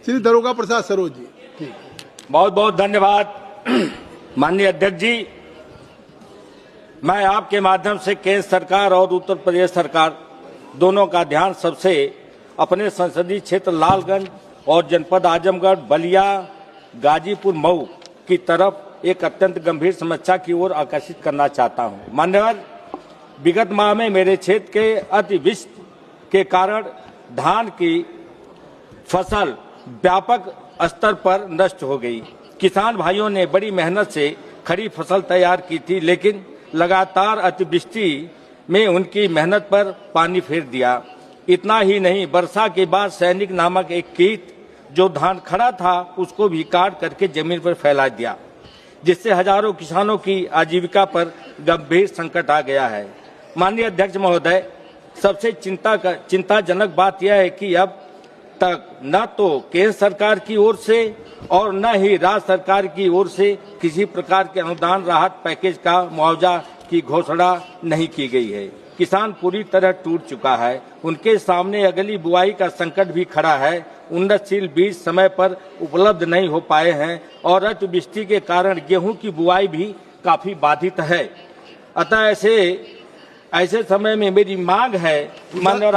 श्री दरोगा प्रसाद सरोज जी। ठीक, बहुत बहुत धन्यवाद माननीय अध्यक्ष जी। मैं आपके माध्यम से केंद्र सरकार और उत्तर प्रदेश सरकार दोनों का ध्यान सबसे अपने संसदीय क्षेत्र लालगंज और जनपद आजमगढ़, बलिया, गाजीपुर, मऊ की तरफ एक अत्यंत गंभीर समस्या की ओर आकर्षित करना चाहता हूं। मान्यवर, विगत माह में मेरे क्षेत्र के अतिवृष्टि के कारण धान की फसल व्यापक स्तर पर नष्ट हो गई। किसान भाइयों ने बड़ी मेहनत से खरीफ फसल तैयार की थी, लेकिन लगातार अतिवृष्टि में उनकी मेहनत पर पानी फेर दिया। इतना ही नहीं, वर्षा के बाद सैनिक नामक एक कीट जो धान खड़ा था उसको भी काट करके जमीन पर फैला दिया, जिससे हजारों किसानों की आजीविका पर गंभीर संकट आ गया है। माननीय अध्यक्ष महोदय, सबसे चिंताजनक बात यह है कि अब तक न तो केंद्र सरकार की ओर से और न ही राज्य सरकार की ओर से किसी प्रकार के अनुदान राहत पैकेज का मुआवजा की घोषणा नहीं की गई है। किसान पूरी तरह टूट चुका है। उनके सामने अगली बुआई का संकट भी खड़ा है। उन्नतशील बीज समय पर उपलब्ध नहीं हो पाए हैं और अतिवृष्टि के कारण गेहूं की बुआई भी काफी बाधित है। अतः ऐसे समय में मेरी मांग है, माननीय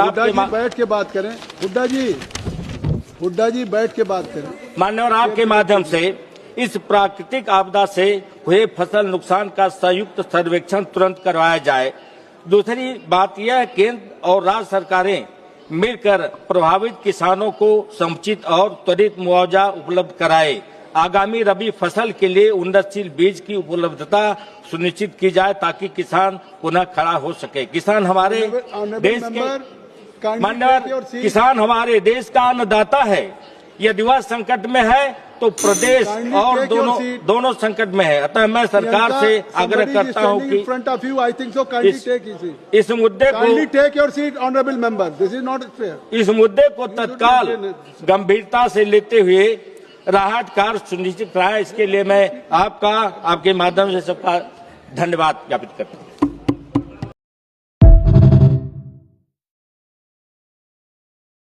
बैठ के बात करें। हुड्डा जी बैठ के बात करें। माननीय आपके माध्यम से इस प्राकृतिक आपदा से हुए फसल नुकसान का संयुक्त सर्वेक्षण तुरंत करवाया जाए। दूसरी बात यह, केंद्र और राज्य सरकारें मिलकर प्रभावित किसानों को समुचित और त्वरित मुआवजा उपलब्ध कराए। आगामी रबी फसल के लिए उन्नतशील बीज की उपलब्धता सुनिश्चित की जाए ताकि किसान पुनः खड़ा हो सके। किसान हमारे देश के किसान हमारे देश का अन्नदाता है। यदि वह संकट में है तो प्रदेश और दोनों संकट में है। अतः मैं सरकार से आग्रह करता हूं कि इस मुद्दे को तत्काल गंभीरता से लेते हुए राहत कार्य सुनिश्चित कराएं। इसके लिए मैं आपके माध्यम से सबका धन्यवाद ज्ञापित करता हूं।